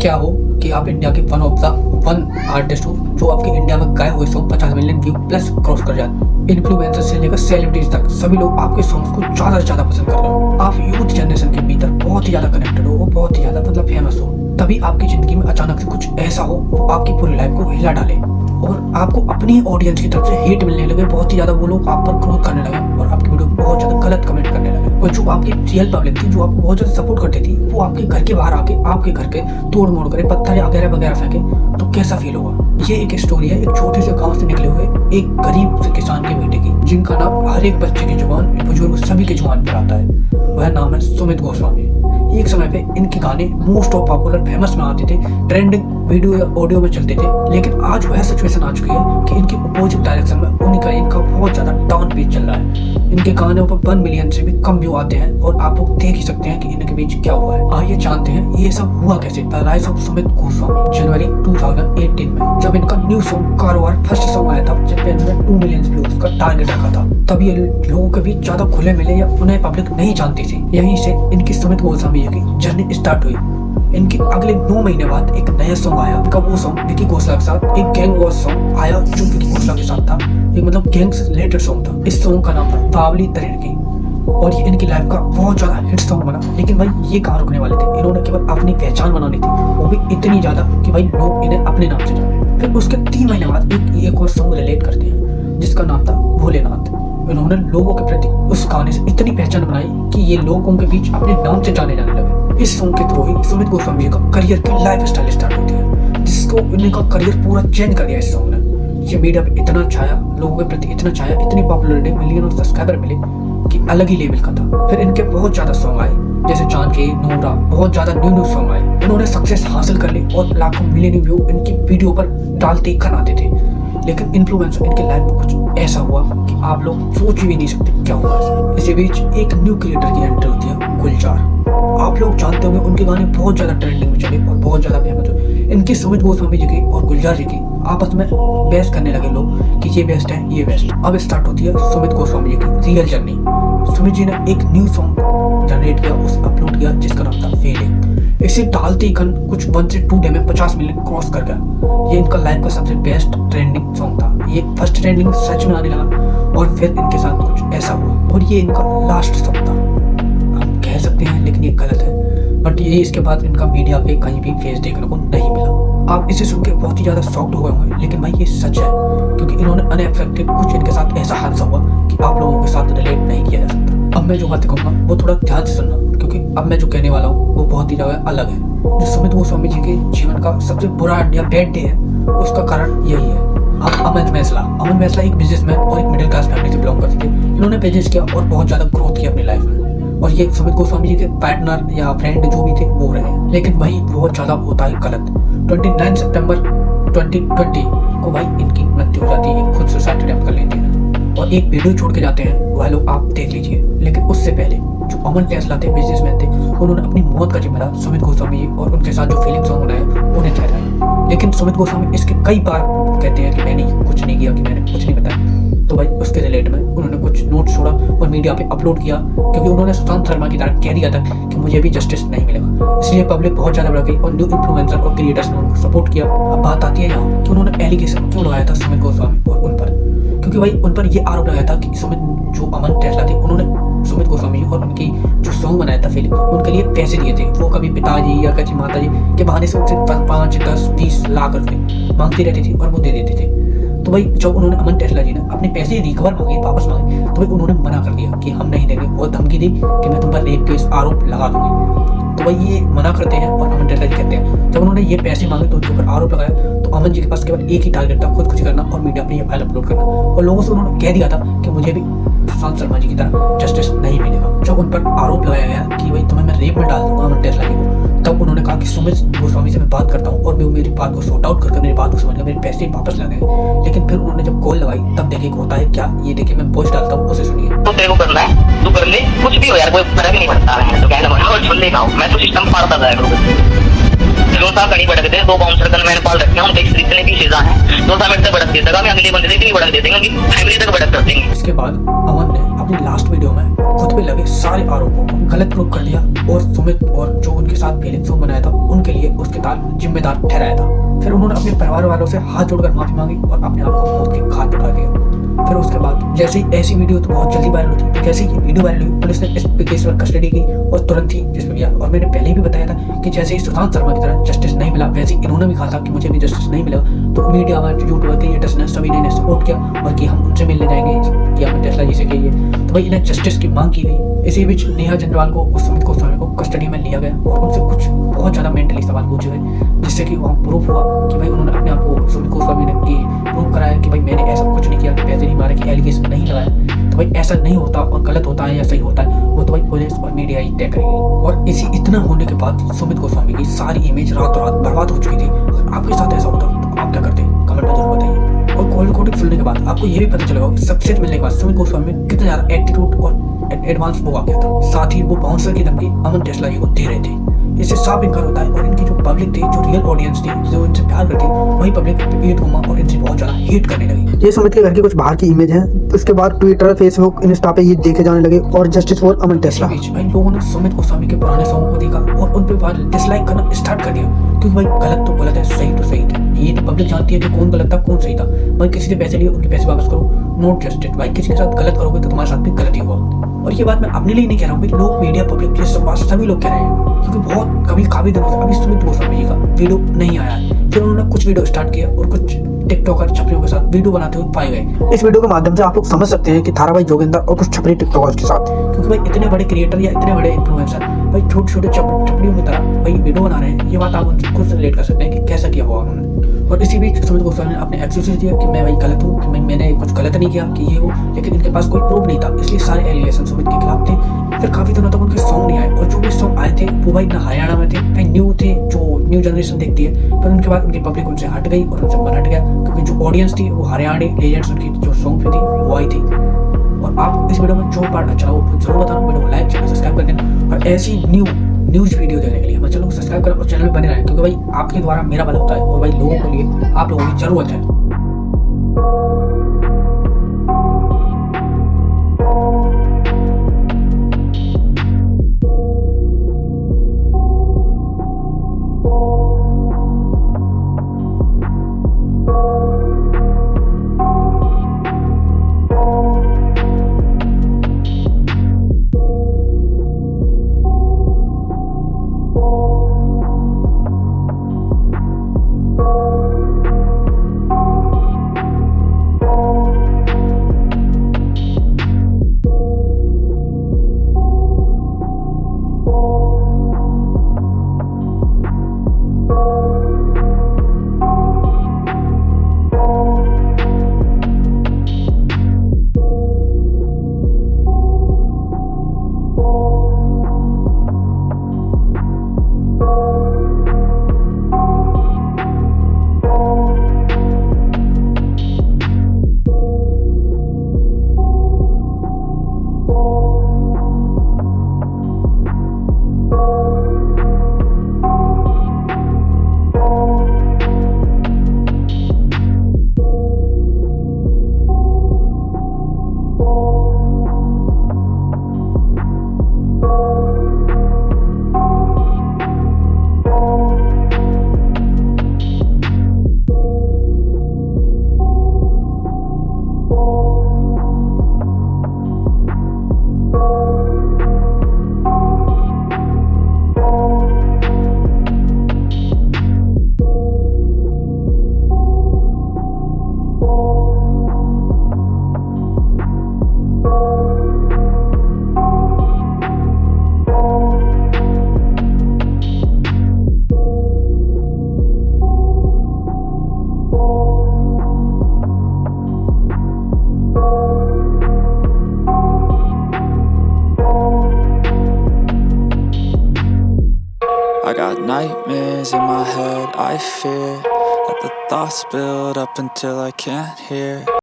क्या हो कि आप इंडिया के one of the one artist हो जो आपके इंडिया में गाए हुए song 50 million view plus cross कर जाते। इन्फ्लुएंसर से लेकर सेलिब्रिटीज तक सभी लोग आपके सॉन्ग्स को ज़्यादा से ज़्यादा पसंद कर रहे हो। आप यूथ जनरेशन के भीतर बहुत ही ज़्यादा कनेक्टेड हो, बहुत ही ज़्यादा मतलब फेमस हो। तभी आपकी ज़िंदगी में अचानक से कुछ ऐसा हो वो आपकी पूरी लाइफ को हिला डाले और आपको अपनी ऑडियंस की तरफ से हेट मिलने लगे। बहुत ही ज़्यादा वो लोग आप पर क्रोध करने लगे और आपकी वीडियो बहुत ज़्यादा गलत कमेंट करने लगे। और जो आपकी रियल पब्लिक थी, जो आपको बहुत ज़्यादा सपोर्ट करती थी, वो आपके घर के बाहर आके आपके घर के तोड़ मोड़ करे, पत्थर वगैरह वगैरह फेंके, तो कैसा फील होगा। ये एक स्टोरी है एक छोटे से गाँव से निकले हुए एक गरीब से किसान के बेटे की, जिनका नाम हर एक बच्चे की जुबान, बुजुर्ग सभी की जुबान पर आता है। वह नाम है सुमित गोस्वामी। एक समय पे इनके गाने मोस्ट ऑफ पॉपुलर फेमस में आते थे, ट्रेंडिंग वीडियो या ऑडियो में चलते थे। लेकिन आज वह सिचुएशन आ चुकी है कि इनकी अपोजिट डायरेक्शन में इनका बहुत ज्यादा डाउन पेज चल रहा है। इनके गानों पर 1 मिलियन से भी कम व्यू आते हैं और आप लोग देख ही सकते हैं कि इनके बीच क्या हुआ है। आइए जानते हैं ये सब हुआ कैसे। The rise of Sumit Goswami जनवरी 2018 में जब इनका न्यू सॉन्ग कारवार फर्स्ट सॉन्ग आया था, जिस पे इन्होंने 2 मिलियन व्यूज का टारगेट रखा था, तब ये लोगों के बीच ज्यादा खुले मिले या उन्हें पब्लिक नहीं जानती थी। यहीं से इनकी सुमित गोस्वामी की जर्नी स्टार्ट हुई। इनके अगले 9 महीने बाद एक नया सॉन्ग आया। इनका वो सॉन्ग विकी कौशल के साथ एक गैंग वॉर सॉन्ग आया जो विकी कौशल के साथ था। ये मतलब गैंग से रिलेटेड सॉन्ग था। इस सॉन्ग का नाम था बावली तरीर की और ये इनकी लाइफ का बहुत ज्यादा हिट सॉन्ग बना। लेकिन भाई ये कहाँ रुकने वाले थे, इन्होंने केवल अपनी पहचान बनानी थी, वो भी इतनी ज्यादा कि भाई लोग इन्हें अपने नाम से जाने। फिर उसके 3 महीने बाद एक और सॉन्ग रिलेट करते हैं जिसका नाम था भोलेनाथ। इन्होंने लोगों के प्रति उस गाने से इतनी पहचान बनाई कि ये लोगों के बीच अपने नाम से जाने जाने लगे। इस सॉन्ग के थ्रू ही सुमित गोस्वामी का करियर की लाइफ स्टाइल स्टार्ट होती है, जिसको इनका करियर पूरा चेंज कर दिया इस सॉन्ग ने। ये मीडिया पे इतना छाया, लोगों के प्रति इतना छाया, इतनी पॉपुलरिटी, मिलियन ऑफ सब्सक्राइबर मिले कि अलग ही लेवल का था। फिर इनके बहुत ज्यादा सॉन्ग आए जैसे जानकी, नूरा, बहुत ज्यादा न्यू सॉन्ग आए। इन्होंने सक्सेस हासिल कर ली और लाखों मिलियन व्यू इनकी वीडियो पर डालते ही आते थे। लेकिन इन्फ्लुएंसर इनके लाइफ में कुछ ऐसा हुआ कि आप लोग सोच भी नहीं सकते क्या हुआ। इसी बीच एक न्यू क्रिएटर की एंट्री होती है, गुलजार। आप लोग जानते होंगे उनके गाने बहुत ज्यादा ट्रेंडिंग में चले और बहुत ज्यादा फेमस हुए। इनकी सुमित गोस्वामी जी की और गुलजार जी की आपस में बहस करने लगे लोग कि ये बेस्ट है, ये बेस्ट। अब स्टार्ट होती है सुमित गोस्वामी जी की रियल जर्नी। सुमित जी ने एक न्यू सॉन्ग जनरेट किया, उस अपलोड किया जिसका नाम था फीलिंग। इसे डालते ही कुछ 1 से 2 डे में 50 मिलियन क्रॉस कर गया। ये इनका लाइफ का सबसे बेस्ट ट्रेंडिंग सॉन्ग था। ये फर्स्ट ट्रेंडिंग में सच में आने लगा और फिर इनके साथ कुछ ऐसा हुआ और ये इनका लास्ट सॉन्ग था, हम कह सकते हैं, लेकिन ये गलत है। बट ये इसके बाद इनका मीडिया पे कहीं भी फेस देखने को नहीं मिला। आप इसे सुन के बहुत ही ज्यादा शॉक्ड हुए होंगे, लेकिन भाई ये सच है क्योंकि इन्होंने अनएक्सपेक्टेड कुछ इनके साथ ऐसा हादसा हुआ कि आप लोगों के साथ रिलेट नहीं किया जा सकता। अब मैं जो बातें कहूँगा वो थोड़ा ध्यान से सुनना, क्योंकि अब मैं जो कहने वाला हूँ वो बहुत ही ज्यादा अलग है। जो सुमित गोस्वामी जी के जीवन का सबसे बुरा या बैड डे है, उसका कारण यही है। अब अमन मैसला एक बिजनेसमैन और एक मिडिल क्लास फैमिली से बिलोंग करते थे। इन्होंने बिजनेस किया और बहुत ज्यादा ग्रोथ किया अपनी लाइफ में और ये सुमित गोस्वामी जी के पार्टनर या फ्रेंड जो भी थे वो रहे। लेकिन वही बहुत ज्यादा होता है गलत। 29 सितंबर 2020 को भाई इनकी मृत्यु हो जाती है, खुद सुसाइड अटेम्प्ट कर लेते हैं और एक वीडियो छोड़ के जाते हैं, वह लोग आप देख लीजिए। लेकिन उससे पहले जो अमन टेस्ला थे, बिजनेसमैन थे, उन्होंने अपनी मौत का जिम्मेदार सुमित गोस्वामी जी और उनके साथ जो फीलिंग सॉन्ग बनाए उन्हें ठहराया। लेकिन सुमित गोस्वामी इसके कई बार कहते हैं कि मैंने कुछ नहीं किया, कि मैंने कुछ नहीं बताया। तो भाई उसके रिलेट में उन्होंने कुछ नोट छोड़ा और मीडिया पे अपलोड किया, क्योंकि उन्होंने सुशांत शर्मा की तरह कह दिया था कि मुझे भी जस्टिस नहीं मिलेगा। इसलिए पब्लिक बहुत ज्यादा बढ़ गई और न्यू इन्फ्लुएंसर और क्रिएटर्स ने उनको सपोर्ट किया। अब बात आती है यहाँ कि उन्होंने एलिगेशन क्यों लगाया था सुमित गोस्वामी और उन पर, क्योंकि भाई उन पर ये आरोप लगाया था कि सुमित जो अमन टेस्ला थे, उन्होंने सुमित गोस्वामी और उनकी जो सॉन्ग बनाया था फीलिंग, उनके लिए पैसे दिए थे। वो कभी पिताजी या कभी माताजी के बहाने से उनसे 5, 10, 20 लाख रुपए मांगती रहती थी और वो दे देते थे। तो भाई जब उन्होंने अमन टेस्ला जी ने अपने पैसे रिकवर मांगे, वापस मांगे, तो भाई उन्होंने मना कर दिया कि हम नहीं देंगे और धमकी दी कि मैं तुम पर रेप केस आरोप लगा दूंगी। तो भाई ये मना करते हैं और अमन टेस्ला जी कहते हैं जब उन्होंने ये पैसे मांगे तो उनके ऊपर आरोप लगाया। तो अमन जी के पास केवल एक ही टारगेट था, खुदकुशी करना और मीडिया पे ये फाइल अपलोड करना। और लोगों से उन्होंने कह दिया था कि मुझे भी सुशांत शर्मा जी की तरह जस्टिस नहीं मिलेगा। जब उन पर आरोप लगाया गया कि भाई तुम्हें मैं रेप में डाल दूंगा अमन टेस्ला जी को, तब उन्होंने कहा कि सुमित गोस्वामी से मैं बात करता हूँ और मैं मेरी बात को सॉर्ट आउट करके मेरी बात को समझकर मेरे पैसे वापस ला देंगे। लेकिन फिर उन्होंने जब कॉल लगाई तब देखिए होता है क्या, ये देखिए मैं वॉइस डालता हूँ, उसे सुनिए। तो तेरे को करना है तू कर ले, कुछ भी हो यार, कोई फर्क नहीं पड़ता है। तो कहना और सुन लेगा, मैं तो सिस्टम फाड़ता जाएगा। दोसा कहीं भड़क दे, 2 बाउंसर गन मैंने पाल रखे हैं, हम देख इतने भी चीज़ा हैं। दोसा मिनट तक भड़क देता, मैं अगले बंदे से भी भड़क देते हैं, फैमिली तक भड़क कर देंगे। इसके बाद अमन ने अपनी लास्ट वीडियो में खुद पे लगे सारे आरोपों को गलत प्रूव कर दिया और सुमित और जो उनके साथ फीलिंग सॉन्ग बनाया था उनके लिए उसके साथ जिम्मेदार ठहराया था। फिर उन्होंने अपने परिवार वालों से हाथ जोड़कर माफी मांगी और अपने आप को मौत के घाट उठा दिया। फिर उसके बाद जैसे ही ऐसी वीडियो तो बहुत जल्दी वायरल होती, तो जैसे ही वीडियो वायरल हुई पुलिस ने इस केस पर कस्टडी की और तुरंत ही जिसमें गया। और मैंने पहले भी बताया था कि जैसे ही सुशांत शर्मा की तरह जस्टिस नहीं मिला वैसे ही इन्होंने भी कहा था कि मुझे भी जस्टिस नहीं मिलेगा, तो मीडिया में यूट्यूबर क्रिएटर्स ने सभी ने सपोर्ट किया और कि हम उनसे मिलने जाएंगे कि अमन टेस्ला जी से कहिए। तो भाई इन्हें जस्टिस की मांग की गई। इसी बीच नेहा जंडवाल को और सुमित गोस्वामी को कस्टडी में लिया गया और उनसे कुछ बहुत ज़्यादा मेंटली सवाल पूछे गए, जिससे कि वहाँ प्रूफ हुआ कि भाई उन्होंने अपने आप को सुमित गोस्वामी ने प्रूव कराया कि भाई मैंने ऐसा कुछ नहीं किया, कि पैसे नहीं मारे, कि एलिगेशन नहीं लगाया। तो भाई ऐसा नहीं होता और गलत होता है या सही होता है वो तो भाई पुलिस और मीडिया ही तय करेगी। और इतना होने के बाद सुमित गोस्वामी की सारी इमेज रातों रात बर्बाद हो चुकी थी। अगर आपके साथ ऐसा होता तो आप क्या करते, कमेंट में जरूर बताइए। और कॉल रिकॉर्डिंग सुनने के बाद आपको ये भी पता चलेगा कि सक्सेस मिलने के बाद सुमित गोस्वामी में कितना ज़्यादा एटीट्यूड और एडवांस वो आ गया था। साथ ही वो बाउंसर की धमकी अमन टेस्ला जी को दे रहे थे। इससे साफ इनकार होता है और इनकी जो पब्लिक थी, जो रियल ऑडियंस थी, जो इनसे प्यार करती, वही पब्लिक ईद घुमा और इनसे बहुत ज्यादा हेट करने लगी। ये सुमित के घर की कुछ बाहर की इमेज है। उसके बाद ट्विटर, फेसबुक, इंस्टा पे ये देखे जाने लगे और जस्टिस फॉर अमन टेस्ला। इस बीच भाई लोगों ने सुमित गोस्वामी के पुराने सॉन्ग को देखा और उन पे डिसलाइक करना स्टार्ट कर दिया, क्योंकि भाई गलत तो गलत है, सही तो सही था। ये तो पब्लिक जानती है कि कौन गलत था कौन सही था। भाई किसी से पैसे लिए उनके पैसे वापस करो, नॉट जस्टिस। भाई किसी के साथ गलत करोगे तो तुम्हारे साथ भी गलत ही हुआ। और ये बात मैं अपने लिए नहीं कह रहा हूँ, लोग, मीडिया, पब्लिक, ये सब बात सभी लोग कह रहे हैं, क्योंकि बहुत कभी काफी दिनों से अभी सुमित गोस्वामी जी का वीडियो नहीं आया है। फिर उन्होंने कुछ वीडियो स्टार्ट किया और कुछ टिकटॉकर छपरियों के साथ वीडियो बनाते हुए पाए गए। इस वीडियो के माध्यम से आप लोग समझ सकते हैं कि थाराभाई जोगिंदर और कुछ छपरी टिकटॉकर्स के साथ, क्योंकि भाई इतने बड़े क्रिएटर या इतने बड़े इन्फ्लुएंसर भाई छोटे छोटे छपरियों की तरह भाई वीडियो बना रहे हैं। ये बात आप उनसे खुद से रिलेट कर सकते हैं कि कैसा किया हुआ उन्होंने। और इसी बीच सुमित गोस्वामी ने अपने एक्सक्यूज दिया कि मैं भाई गलत हूँ, कि मैंने कुछ गलत नहीं किया, कि ये वो, लेकिन इनके पास कोई प्रूफ नहीं था, इसलिए सारे एलिगेशन सुमित के खिलाफ थे। फिर काफी दिनों तक उनके सॉन्ग नहीं आए और जो भी सॉन्ग आए थे वो भाई ना हरियाणा में थे, कहीं न्यू थे, जो न्यू जनरेशन देखती है। पर उनके बाद उनकी पब्लिक उनसे हट गई और उनसे मन हट गया, क्योंकि जो ऑडियंस थी वो हरियाणा लेजेंड्स उनकी जो सॉन्ग पे थी वो आई थी। और आप इस वीडियो में जो पार्ट अच्छा हो जरूर बताना, वीडियो को लाइक, चैनल सब्सक्राइब कर देना और ऐसी न्यूज़ वीडियो देखने के लिए हमारे चैनल को सब्सक्राइब करें और चैनल में बने रहें, क्योंकि भाई आपके द्वारा मेरा भला होता है और भाई लोगों के लिए आप लोगों की जरूरत है। I got nightmares in my head, I fear that the thoughts build up until I can't hear.